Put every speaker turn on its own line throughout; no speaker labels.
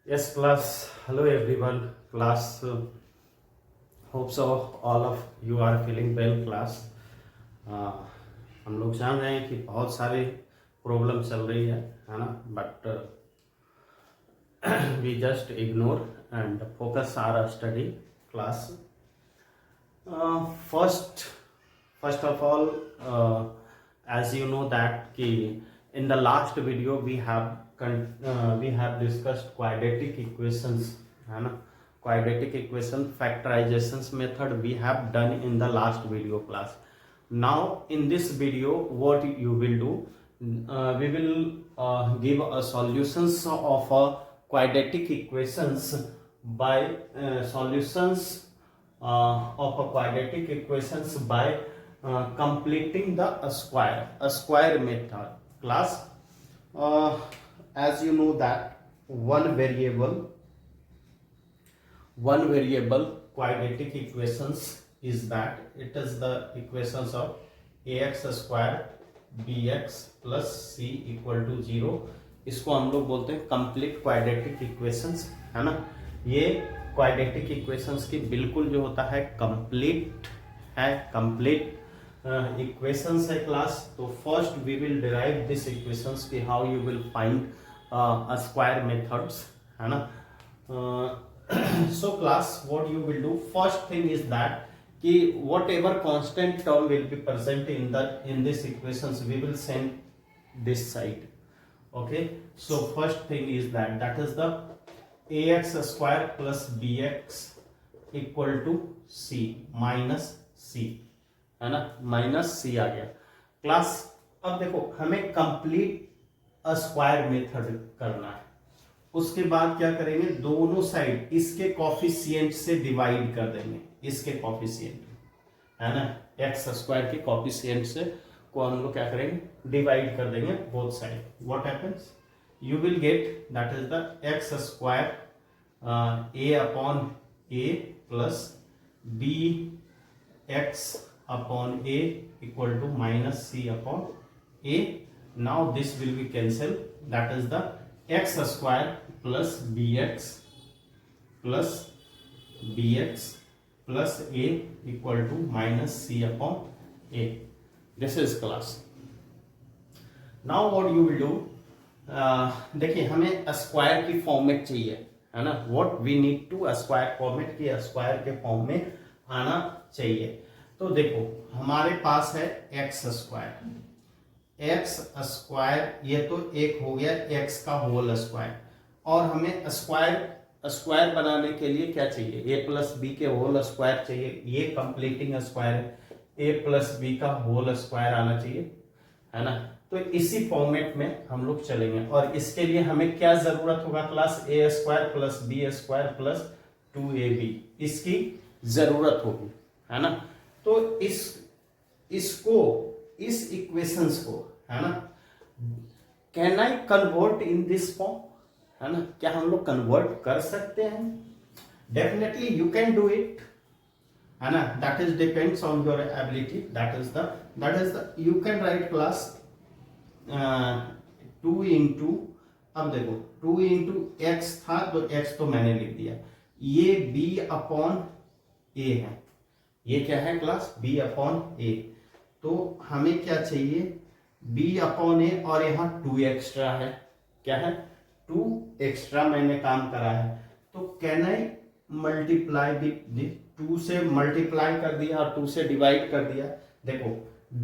Yes, class. Hello, everyone. Class. Hope so. All of you are feeling well, class. Uh, हम लोग जान रहे हैं कि बहुत सारे प्रॉब्लम चल रही है ना, but we just ignore and focus our study class. First of all, as you know that कि in the last video we have discussed quadratic equations, है ना. Quadratic equation factorizations method we have done in the last video class. Now in this video what you will do, we will give a solutions of a quadratic equations by solutions of a quadratic equations by completing the square method class. As you know that one variable quadratic equations is that it is the equations of ax square bx plus c equal to 0. इसको हम लोग बोलते हैं complete quadratic equations, है ना. ये quadratic equations की बिल्कुल जो होता है कंप्लीट इक्वेशंस है क्लास. तो first we will derive this equations कि how you will find square methods, है ना. So class, what you will do, first thing is that कि whatever constant term will be present in this equations we will send this side. Okay, so first thing is that is the ax square plus bx equal to c minus c, है ना. Minus c आ गया class. अब देखो हमें complete square method करना है. उसके बाद क्या करेंगे, दोनों साइड इसके कॉफिशिएंट से डिवाइड कर देंगे. इसके कॉफिशिएंट, है ना, एक्स स्क्वायर के कॉफिशिएंट से को हम लोग क्या करेंगे, डिवाइड कर देंगे both side. What happens, you will get that is the x square a upon a plus b x upon a equal to minus c upon a. Now this will be cancel, that is the x square plus b x plus a equal to minus c upon a. This is class. Now what you will do, देखिए हमें square की format चाहिए, है ना. What we need to square format की square के form में आना चाहिए. तो देखो हमारे पास है एक्स स्क्वायर, ये तो एक हो गया एक्स का होल स्क्वायर. और हमें स्क्वायर बनाने के लिए क्या चाहिए, ए प्लस बी के होल स्क्वायर चाहिए. ये कंप्लीटिंग स्क्वायर है, ए प्लस बी का होल स्क्वायर आना चाहिए, है ना. तो इसी फॉर्मेट में हम लोग चलेंगे. और इसके लिए हमें क्या जरूरत होगा class, a square plus b square plus 2ab इसकी जरूरत होगी, है ना. तो इस इक्वेशंस को, है ना, can I convert in this form, है ना. क्या हम लोग कन्वर्ट कर सकते हैं? Definitely you can do it, है ना. That is depends on your ability. That is the you can right class 2 into, अब देखो 2 इंटू एक्स था तो एक्स तो मैंने लिख दिया. ये बी अपॉन ए है, ये क्या है क्लास, बी अपॉन ए. तो हमें क्या चाहिए, b अपॉन ए, और यहाँ 2 एक्स्ट्रा है. क्या है, 2 एक्स्ट्रा मैंने काम करा है. तो कैन आई मल्टीप्लाई दी 2 से मल्टीप्लाई कर दिया और 2 से डिवाइड कर दिया. देखो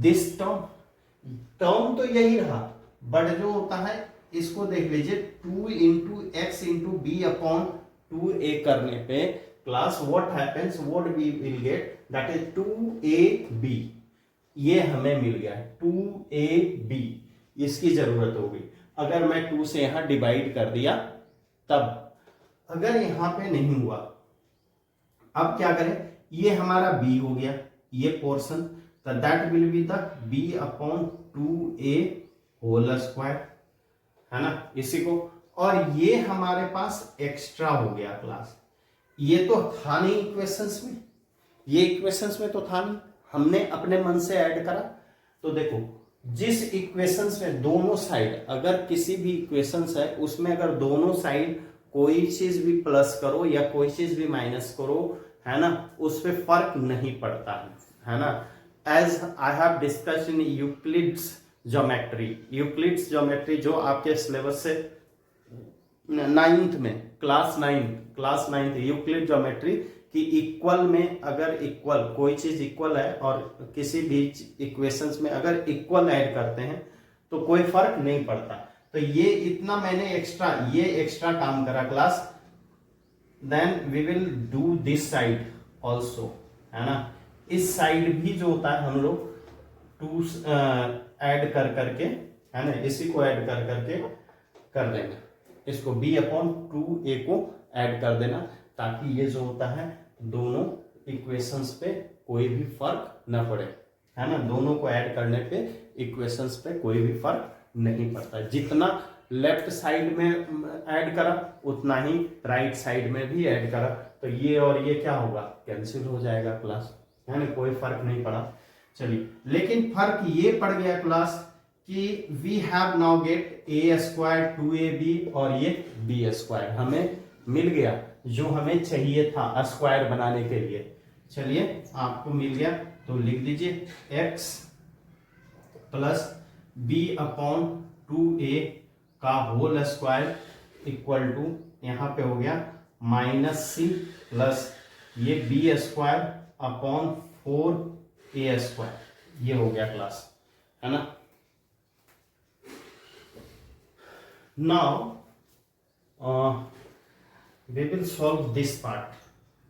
दिस टर्म तो यही रहा, बट जो होता है इसको देख लीजिए, 2 into x into b upon 2a करने पे class what happens, what we will get, that is 2ab. ये हमें मिल गया है 2ab. इसकी जरूरत होगी अगर मैं 2 से यहां डिवाइड कर दिया तब. अगर यहां पे नहीं हुआ, अब क्या करें, ये हमारा b हो गया ये पोर्शन, तो that will be the b upon 2a whole square, है ना. इसी को, और ये हमारे पास एक्स्ट्रा हो गया क्लास. ये तो था नहीं इक्वेशंस में, ये इक्वेशंस में तो था नहीं, हमने अपने मन से ऐड करा. तो देखो जिस इक्वेशंस में दोनों साइड, अगर किसी भी इक्वेशंस है उसमें अगर दोनों साइड कोई चीज भी प्लस करो या कोई चीज भी माइनस करो, है ना, उस पर फर्क नहीं पड़ता है ना। As I have discussed in Euclid's geometry, Euclid's geometry जो आपके सिलेबस से 9th में, क्लास 9th यूक्लिड ज्योमेट्री कि इक्वल में अगर इक्वल कोई चीज इक्वल है और किसी भी इक्वेशंस में अगर इक्वल ऐड करते हैं तो कोई फर्क नहीं पड़ता। तो ये इतना मैंने एक्स्ट्रा काम करा class. Then we will do this side also, है ना। इस साइड भी जो होता है हम लोग 2 ऐड कर करके, है ना, इसी को ऐड कर करके कर देंगे, इसको b/2a को ऐड कर देना, ताकि ये जो होता है दोनों इक्वेशंस पे कोई भी फर्क न पड़े, है ना। दोनों को ऐड करने पे इक्वेशंस पे कोई भी फर्क नहीं पड़ता। जितना लेफ्ट साइड में ऐड करा उतना ही राइट साइड में भी ऐड करा, तो ये और ये क्या होगा, कैंसिल हो जाएगा क्लास, है ना, कोई फर्क नहीं पड़ा। चलिए, लेकिन फर्क ये पड़ गया क्लास कि we have now get a² 2ab और ये b² हमें मिल गया जो हमें चाहिए था स्क्वायर बनाने के लिए। चलिए, आपको मिल गया तो लिख दीजिए x प्लस b/2a का होल स्क्वायर इक्वल टू, यहां पे हो गया -c प्लस ये b²/4a², ये हो गया क्लास, है ना। Now we will solve this part.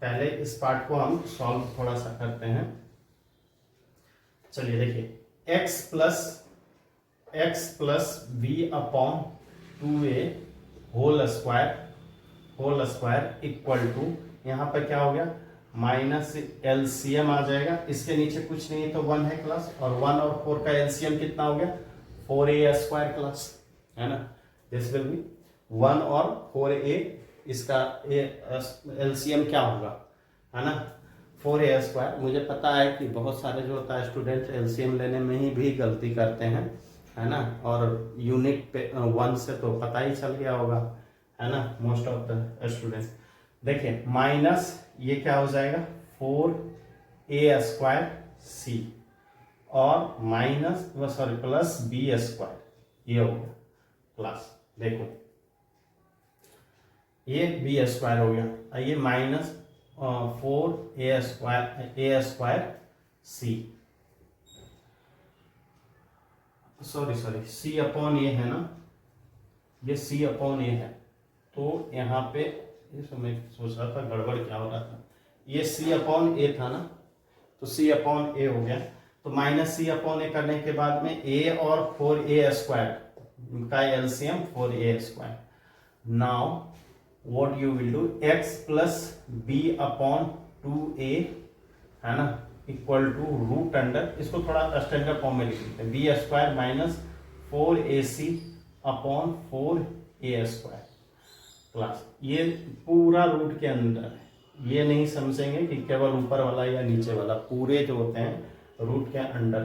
पहले इस पार्ट को हम सॉल्व थोड़ा सा करते हैं। चलिए देखिए, x plus b/2a whole square equal to, यहां पर क्या हो गया, माइनस LCM आ जाएगा, इसके नीचे कुछ नहीं है तो 1 है क्लास, और 1 और 4 का LCM कितना हो गया, 4a² क्लास, है ना। दिस विल बी 1 और 4a, इसका LCM क्या होगा, है ना, 4a²। मुझे पता है कि बहुत सारे जो होता है स्टूडेंट LCM लेने में ही भी गलती करते हैं, है ना, और यूनिट 1 से तो पता ही चल गया होगा, है ना, मोस्ट ऑफ द स्टूडेंट। देखिए, माइनस ये क्या हो जाएगा 4a²c और माइनस प्लस b², ये हो गया क्लास। देखो, ये b² हो गया, ये माइनस 4a²c, सॉरी c/a है ना, ये c/a है, तो यहाँ पे ये मैं सोच रहा था गड़बड़ क्या हो रहा था, ये c/a था ना, तो c/a हो गया, तो माइनस c/a करने के बाद में a और 4a² का LCM 4a²। Now what you will do, x plus b/2a, है ना, इक्वल टू रूट अंडर, इसको थोड़ा स्टैंडर्ड फॉर्म में लिख लेते हैं, b² माइनस 4ac/4a² क्लास। ये पूरा रूट के अंदर है, ये नहीं समझेंगे कि केवल ऊपर वाला या नीचे वाला, पूरे जो होते हैं रूट के अंडर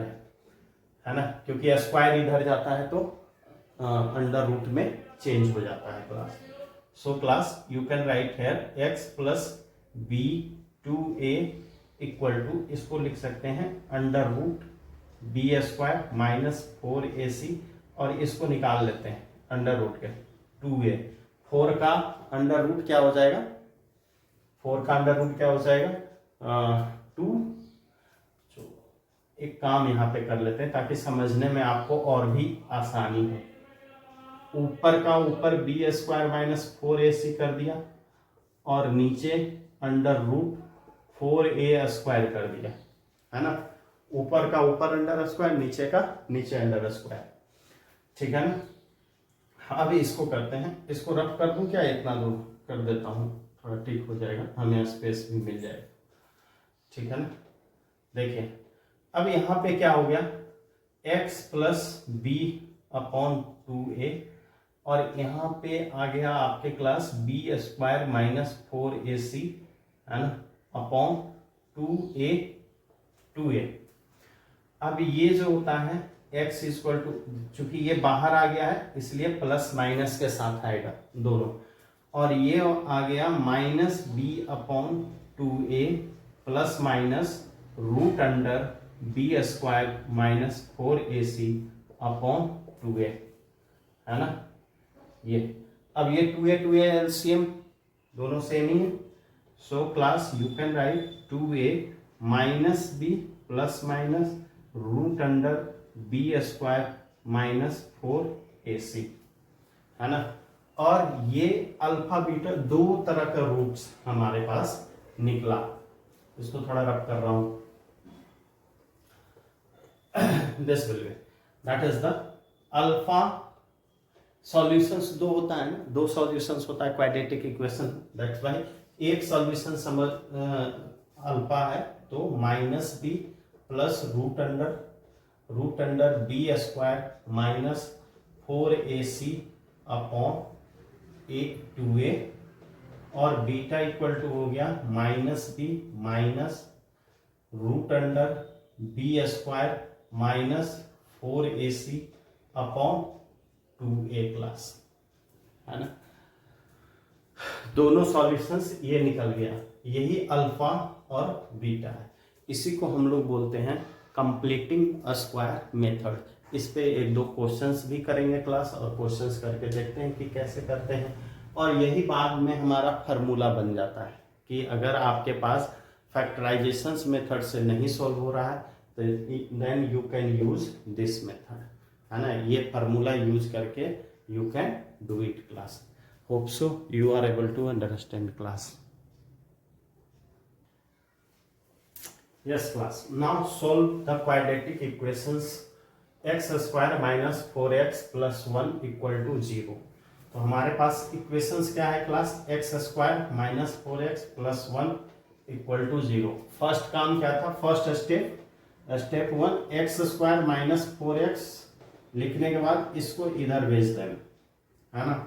है ना, क्योंकि स्क्वायर इधर जाता है तो अंडर रूट में चेंज हो जाता है class. So class you can write here x plus b/2a equal to, इसको लिख सकते हैं under root b² minus 4ac, और इसको निकाल लेते हैं अंडर रूट के 2a। 4 का अंडर रूट क्या हो जाएगा, 4 का अंडर रूट क्या हो जाएगा 2। एक काम यहाँ पे कर लेते हैं ताकि समझने में आपको और भी आसानी हो। ऊपर का ऊपर b² माइनस 4ac कर दिया और नीचे अंडर रूट 4a² कर दिया, है ना। ऊपर का ऊपर अंडर स्क्वायर, नीचे का नीचे अंडर स्क्वायर, ठीक है ना। अब इसको करते हैं, इसको रफ कर दूं क्या, इतना दूर कर देता हूं, थोड़ा ठीक हो जाएगा, हमें स्पेस भी मिल जाएगा, ठीक है ना। देखिए, अब यहां पे क्या हो गया, x प्लस b/2a, और यहाँ पे आ गया आपके क्लास b² माइनस 4ac, है ना, अपॉन 2a। अब ये जो होता है x इक्वल टू, चूंकि ये बाहर आ गया है इसलिए प्लस माइनस के साथ आएगा दोनों, और ये आ गया minus b upon 2a plus minus root under b square minus 4ac upon 2a, है ना। ये अब ये 2a एलसीएम दोनों सेम ही है, so class you can write 2a minus b plus minus root under b square minus 4ac, है ना। और ये अल्फा बीटा दो तरह का रूट्स हमारे पास निकला, इसको थोड़ा रब कर रहा हूं। This will be that is the alpha solutions दो होता है ना, दो सॉल्यूशंस होता है क्वाड्रेटिक इक्वेशन, दैट्स व्हाई एक सॉल्यूशन समझ अल्फा है तो minus b plus root under b square minus 4ac upon 2a, और बीटा इक्वल टू हो गया minus b minus root under b square minus 4ac upon 2a class, है ना। दोनों सॉल्यूशंस ये निकल गया, यही अल्फा और बीटा है। इसी को हम लोग बोलते हैं कंप्लीटिंग अ स्क्वायर मेथड। इस पे एक दो क्वेश्चंस भी करेंगे क्लास, और क्वेश्चंस करके देखते हैं कि कैसे करते हैं, और यही बाद में हमारा फार्मूला बन जाता है कि अगर आपके पास फैक्टराइजेशंस मेथड से नहीं सॉल्व हो रहा है तो then you can use this method, है ना। ये फार्मूला यूज करके you can do it class. Hope so you are able to understand class. Yes class, now solve the quadratic equations x square minus 4x plus 1 equal to 0। तो हमारे पास equations क्या है class, x square minus 4x plus 1 equal to 0। First काम क्या था, first step 1 x square minus 4x लिखने के बाद इसको इधर भेज दें, है ना।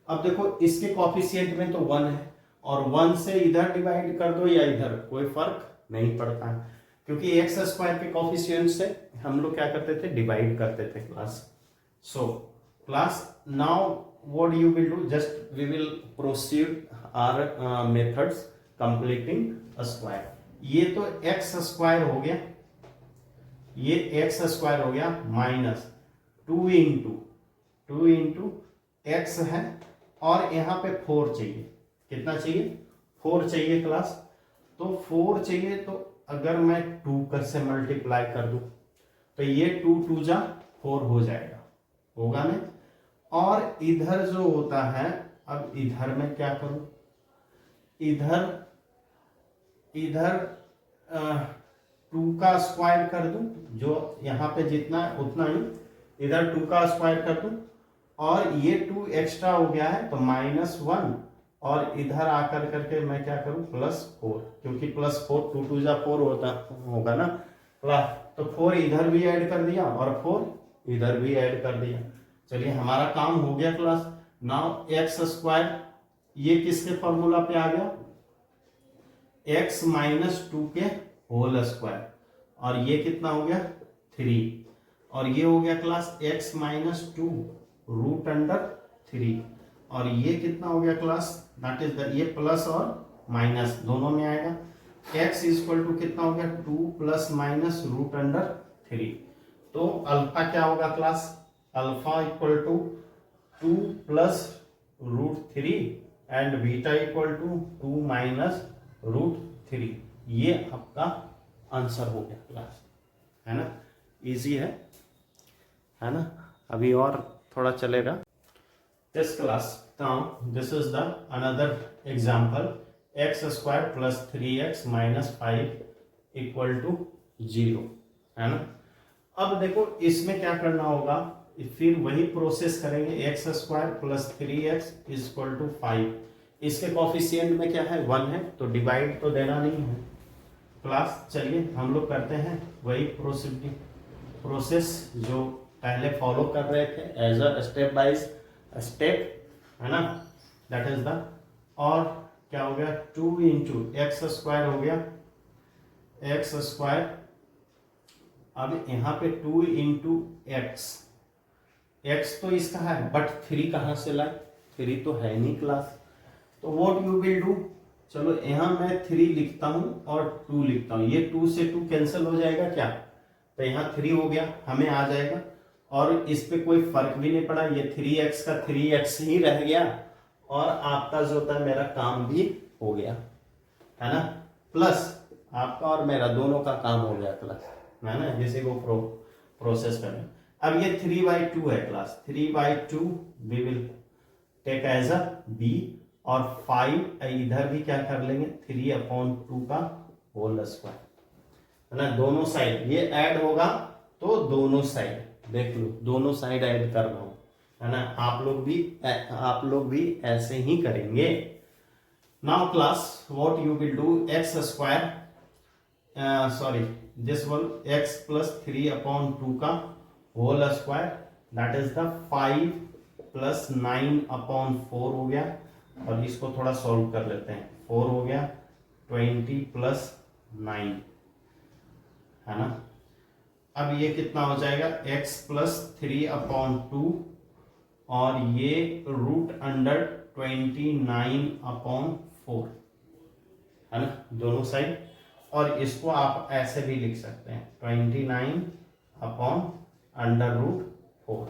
अब देखो इसके कॉफिशिएंट में तो 1 है, और 1 से इधर डिवाइड कर दो या इधर, कोई फर्क नहीं पड़ता है, क्योंकि एक्स स्क्वायर के कॉफिशिएंट से हम लोग क्या करते थे, डिवाइड करते थे class. So class now what you will do, just we will proceed our methods completing a square. ये तो एक्स स्क्वायर हो गया, ये एक्स स्क्वायर हो गया माइनस 2 इंटू एक्स है, और यहाँ पे 4 चाहिए, कितना चाहिए, 4 चाहिए क्लास। तो 4 चाहिए, तो अगर मैं 2 से मल्टीप्लाई कर दूं तो ये 2 जा 4 हो जाएगा, होगा नहीं। और इधर जो होता है, अब इधर मैं क्या करूं, इधर 2 का स्क्वायर कर दूं, जो यहाँ पे जितना है उतना ही इधर 2 का स्क्वायर कर दूं, और ये 2 एक्स्ट्रा हो गया है तो -1, और इधर आकर करके मैं क्या करूं, +4, क्योंकि +4 2 जा 4 होगा ना प्लस, तो 4 इधर भी ऐड कर दिया और 4 इधर भी ऐड कर दिया। चलिए हमारा काम हो गया क्लास। नाउ एक्स स्क्वायर ये किसके फॉर्मूला पे आ गया, x - 2 के होल स्क्वायर, और ये कितना हो गया 3, और ये हो गया क्लास x - 2 रूट अंडर 3, और ये कितना हो गया क्लास, दैट इज द, ये प्लस और माइनस दोनों में आएगा। x इक्वल टू कितना हो गया 2 प्लस माइनस रूट अंडर 3। तो अल्फा क्या होगा class, alpha equal to 2 plus root 3 and beta equal to 2 minus root 3। ये आपका आंसर हो गया क्लास, है ना। इजी है ना। अभी और थोड़ा चलेगा। This class, now this is the another example, x square plus 3x minus 5 equal to 0, है ना। अब देखो इसमें क्या करना होगा, फिर वही प्रोसेस करेंगे, x square plus 3x equal to 5। इसके कॉफिशिएंट में क्या है 1 है, तो डिवाइड तो देना नहीं है क्लास। चलिए हम लोग करते हैं वही प्रोसेस जो पहले फॉलो कर रहे थे, as a step by step, है ना। दैट इज द, और क्या हो गया 2 इंटू एक्स स्क्वायर हो गया, एक्स स्क्वायर। अब यहाँ पे 2 इंटू एक्स तो इसका है, बट 3 कहाँ से लाए, 3 तो है नहीं क्लास, तो व्हाट यू विल डू, चलो यहाँ मैं 3 लिखता हूं और 2 लिखता हूं, ये 2 से 2 कैंसिल हो जाएगा क्या, तो यहाँ 3 हो गया, हमें आ जाएगा, और इस पे कोई फर्क भी नहीं पड़ा, ये 3x का 3x ही रह गया, और आपका जो होता है मेरा काम भी हो गया, है ना, प्लस आपका और मेरा दोनों का काम हो गया क्लास, है ना, जिसे को प्रोसेस करें। अब ये 3/2 है class, 3/2 we will take as a b, और 5 इधर भी क्या कर लेंगे 3/2 का होल स्क्वायर, है ना, दोनों साइड ये ऐड होगा, तो दोनों साइड देख लो, दोनों साइड ऐड कर रहा हूं, है ना, आप लोग भी ऐसे ही करेंगे। Now class what you will do, x square sorry this one x plus 3/2 का whole square, that is the 5 plus 9/4 हो गया, और इसको थोड़ा सॉल्व कर लेते हैं, 4 हो गया, 20 प्लस 9, है ना। अब ये कितना हो जाएगा, x प्लस 3/2, और ये रूट अंडर 29/4, है ना, दोनों साइड, और इसको आप ऐसे भी लिख सकते हैं 29/√4,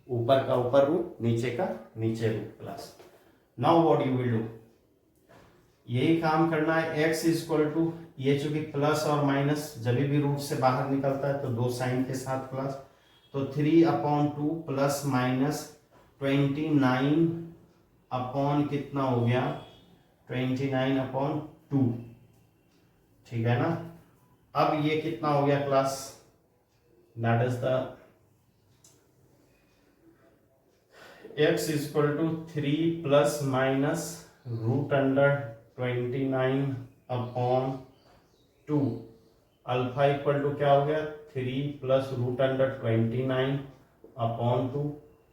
ऊपर का ऊपर रूट, नीचे का नीचे root class. Now what you will do, यही काम करना है, x इक्वल टू, ये चूंकि प्लस और माइनस जब भी रूट से बाहर निकलता है तो दो साइन के साथ प्लस, तो 3/2 प्लस माइनस 29 अपॉन कितना हो गया 29/2, ठीक है ना। अब ये कितना हो गया class, that is the x equal to 3 plus minus root under 29/2, alpha equal to क्या हो गया 3 प्लस रूट अंडर 29/2,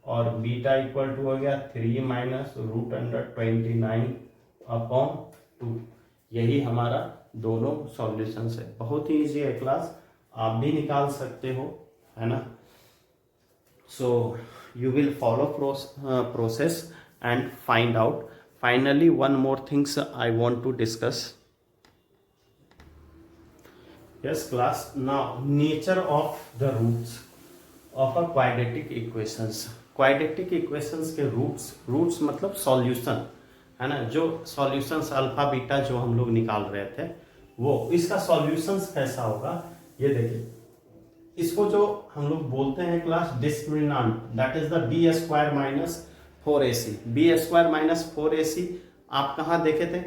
और बीटा इक्वल टू हो गया 3 माइनस रूट अंडर 29/2। यही हमारा दोनों सॉल्यूशंस है, बहुत ही इजी है क्लास, आप भी निकाल सकते हो, है ना। सो you will follow process and find out. Finally, one more things I want to discuss. Yes class, now nature of the roots of a quadratic equations. Quadratic equations के roots मतलब solution, है ना, जो solutions अल्फा बीटा जो हम लोग निकाल रहे थे, वो इसका solutions कैसा होगा, ये देखिए, इसको जो हम लोग बोलते हैं class discriminant, that is the b² minus 4ac, b² minus 4ac आप कहाँ देखे थे,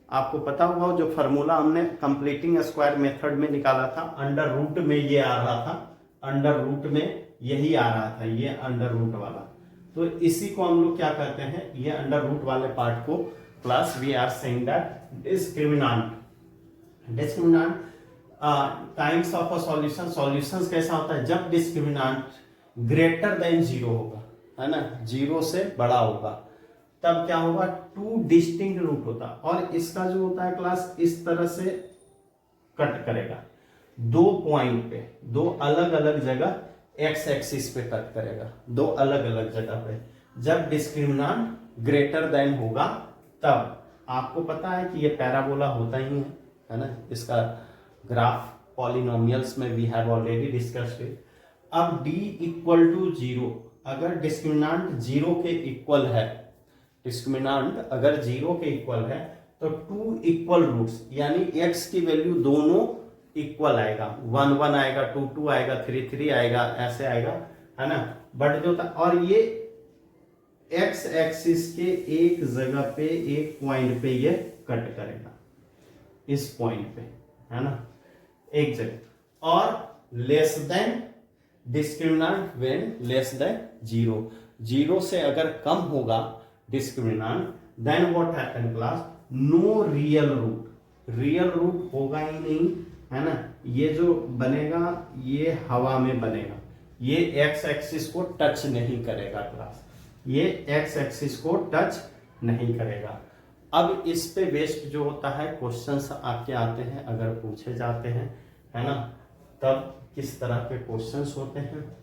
आपको पता होगा, जो फॉर्मूला हमने कंप्लीटिंग स्क्वायर मेथड में निकाला था, अंडर रूट में ये आ रहा था, अंडर रूट में यही आ रहा था, ये अंडर रूट वाला, तो इसी को हम लोग क्या कहते हैं, ये अंडर रूट वाले पार्ट को class we are saying that discriminant times of a solution. Solutions कैसा होता है, जब डिस्क्रिमिनांट ग्रेटर देन 0 होगा, है ना, 0 से बड़ा होगा, तब क्या होगा, 2 डिस्टिंक्ट रूट होता, और इसका जो होता है क्लास इस तरह से कट करेगा, 2 पॉइंट पे, 2 अलग अलग जगह एक्स एक्सिस पे कट करेगा, 2 अलग अलग जगह पे, जब डिस्क्रिमिनांट ग्रेटर देन होगा तब। आपको पता है कि ये पैराबोला होता ही है ना, इसका ग्राफ पॉलिनोमियल्स में we have already discussed it. अब d इक्वल टू 0, अगर डिस्क्रिमिनांट 0 के इक्वल है, डिस्क्रिमिनांट अगर 0 के इक्वल है, तो 2 इक्वल रूट्स, यानी x की वैल्यू दोनों इक्वल आएगा, 1 1 आएगा, 2 2 आएगा, 3 3 आएगा, ऐसे आएगा, है ना, बट जो था, और ये x एक्सिस के एक जगह पे, एक पॉइंट पे ये कट करेगा, इस पॉइंट पे, है ना, एक जगह, और less than discriminant when less than 0, 0 से अगर कम होगा discriminant, then what happen class, no real root, real root होगा ही नहीं, है ना, ये जो बनेगा ये हवा में बनेगा, ये एक्स एक्सिस को टच नहीं करेगा क्लास, ये एक्स एक्सिस को टच नहीं करेगा। अब इस पे बेस्ड जो होता है क्वेश्चंस आपके आते हैं, अगर पूछे जाते हैं, है ना, तब किस तरह के क्वेश्चंस होते हैं,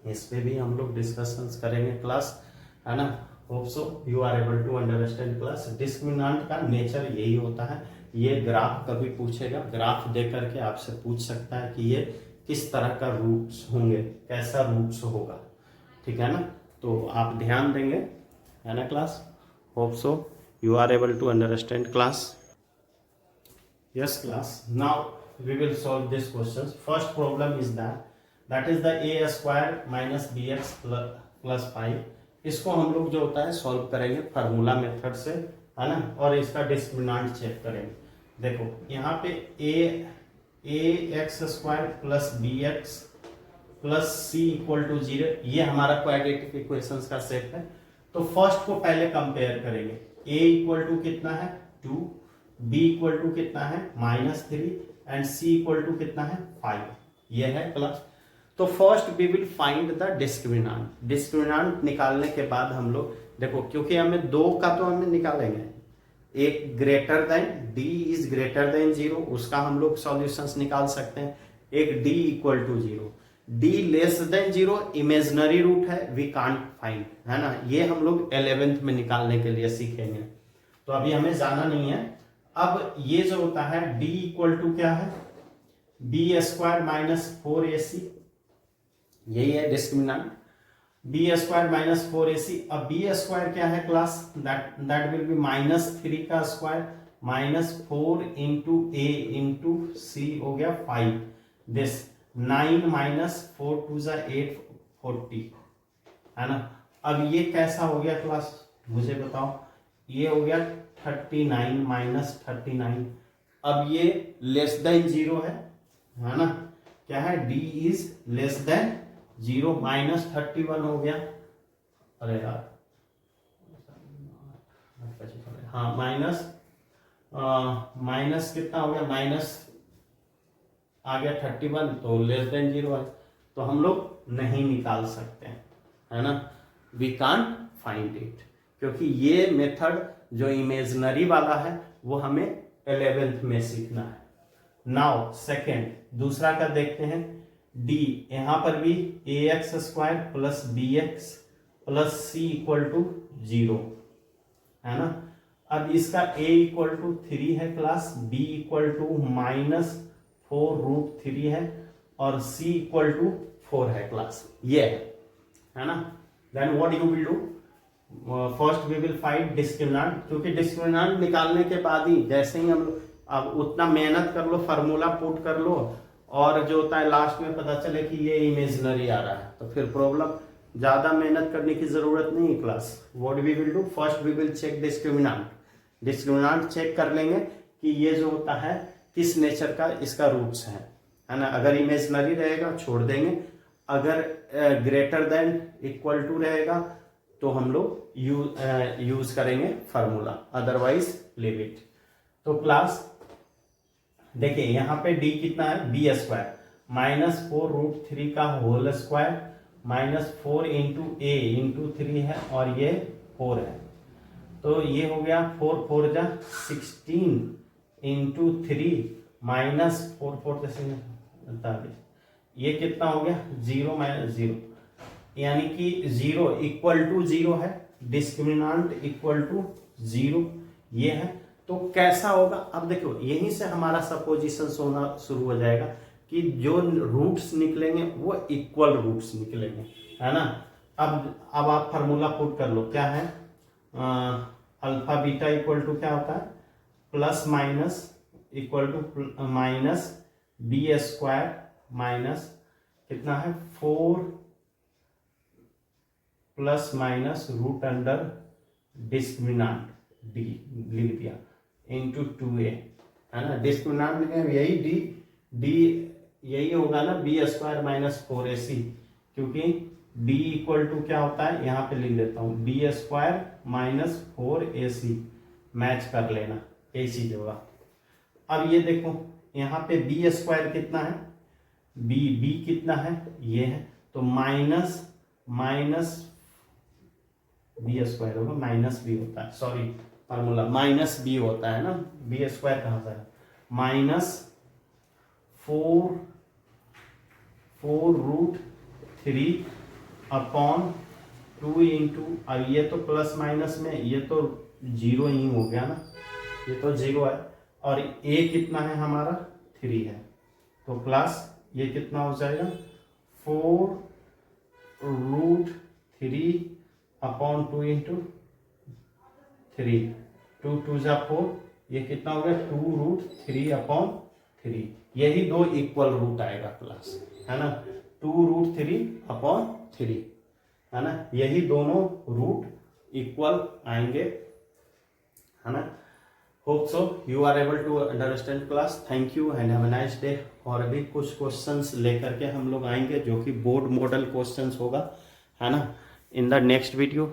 इस पे भी हम लोग डिस्कशंस करेंगे क्लास, है ना। Hope so you are able to understand class. Discriminant का नेचर यही होता है, ये ग्राफ कभी पूछेगा, ग्राफ दे करके आपसे पूछ सकता है कि ये किस तरह का रूट्स होंगे, कैसा रूट्स होगा, ठीक है ना। तो आप ध्यान देंगे, है ना class. Hope so you are able to understand class. Yes class, now we will solve this questions. First problem is that is the a square minus bx plus 5. इसको हम लोग जो होता है सॉल्व करेंगे फार्मूला मेथड से, है ना, और इसका डिस्क्रिमिनेंट चेक करेंगे। देखो यहाँ पे a x square plus b x plus c equal to 0, ये हमारा क्वाड्रेटिक इक्वेशंस का सेट है। तो फर्स्ट को पहले कंपेयर करेंगे। a इक्वल टू कितना है 2, b इक्वल टू कितना है -3 एंड c इक्वल टू कितना है 5। ये है क्लास। तो first we will find the discriminant. Discriminant निकालने के बाद हम लोग देखो, क्योंकि हमें 2 का तो हमें निकालेंगे, एक greater than d is greater than 0, उसका हम लोग सॉल्यूशंस निकाल सकते हैं। एक d equal to 0, d less than 0 imaginary root है, वी कांट फाइंड, है ना। ये हम लोग 11th में निकालने के लिए सीखेंगे, तो अभी हमें जाना नहीं है। अब ये जो होता है d इक्वल टू क्या है बी स्क्वायर माइनस 4ac, यही है discriminant, B square minus 4ac। अब बी स्क्वायर क्या है क्लास, दैट विल बी -3 का square -4 into a into c हो गया 5, दिस 9 माइनस 4 टू 8 40, है ना। अब ये कैसा हो गया क्लास, मुझे बताओ। ये हो गया 39 माइनस 39। अब ये लेस देन 0 है ना, क्या है d is less than 0, minus 31 हो गया। अरे यार, हाँ माइनस कितना हो गया, माइनस आ गया 31, तो लेस देन 0 है, तो हम लोग नहीं निकाल सकते हैं, है ना। वी कांट फाइंड इट, क्योंकि ये मेथड जो इमेजिनरी वाला है वो हमें 11th में सीखना है। नाउ सेकेंड, दूसरा का देखते हैं। d, यहां पर भी ax square plus b x plus c equal to 0, है ना। अब इसका a इक्वल टू 3 है क्लास, b इक्वल टू -4√3 है और c इक्वल टू 4 है क्लास, ये है ना। Then what you will do, first we will find discriminant, क्योंकि डिस्क्रिमिनेंट निकालने के बाद ही, जैसे ही हम अब उतना मेहनत कर लो, फार्मूला पुट कर लो, और जो होता है लास्ट में पता चले कि ये इमेजिनरी आ रहा है, तो फिर प्रॉब्लम, ज्यादा मेहनत करने की जरूरत नहीं है class. What we will do, first we will check discriminant. Discriminant check कर लेंगे कि ये जो होता है किस नेचर का इसका रूट्स है ना। अगर इमेजिनरी रहेगा छोड़ देंगे, अगर ग्रेटर देन इक्वल टू रहेगा तो हम लोग यूज करेंगे फार्मूला, अदरवाइज लिव इट। तो क्लास देखिए यहाँ पे d कितना है, बी स्क्वायर -4√3 का whole square -4 into a into 3 है और ये 4 है, तो ये हो गया 4 4 जा 16 इंटू 3 -4 4 48, ये कितना हो गया 0 माइनस 0, यानी कि 0 इक्वल टू 0 है, डिस्क्रिमिनेंट इक्वल टू 0, ये है। तो कैसा होगा, अब देखो यहीं से हमारा सपोजिशन होना शुरू हो जाएगा कि जो रूट्स निकलेंगे वो इक्वल रूट्स निकलेंगे, है ना। अब आप फार्मूला पुट कर लो, क्या है अल्फा बीटा इक्वल टू क्या होता है, plus minus equal to minus b square minus कितना है 4 plus minus root under discriminant D लिख दिया इंटू 2a, है ना। डिस्क्रिमिनेंट यही डी यही होगा ना, बी स्क्वायर माइनस 4ac, क्योंकि d इक्वल टू क्या होता है, यहाँ पे लिख देता हूँ B square minus 4ac, match कर लेना, यही चीज होगा। अब ये देखो यहाँ पे बी स्क्वायर कितना है, बी कितना है, ये है, तो माइनस बी स्क्वायर होगा, माइनस बी होता है, सॉरी फार्मूला माइनस बी होता है ना, बी स्क्वायर कहाँ से है, -4√3 अपॉन 2 इंटू, अब ये तो प्लस माइनस में, ये तो जीरो ही हो गया ना, ये तो जीरो है, और ए कितना है हमारा 3 है, तो क्लास ये कितना हो जाएगा 4√3 अपॉन 2 इंटू 3, 2 2 जा 4, ये कितना हो गया 2√3 अपॉन 3, यही दो इक्वल रूट आएगा क्लास, है ना, 2√3 अपॉन 3, है ना, यही दोनों रूट इक्वल आएंगे, है ना। Hope so you are able to understand class, thank you and have a nice day. और अभी कुछ क्वेश्चंस लेकर के हम लोग आएंगे जो कि बोर्ड मॉडल क्वेश्चंस होगा, है ना, इन द नेक्स्ट वीडियो।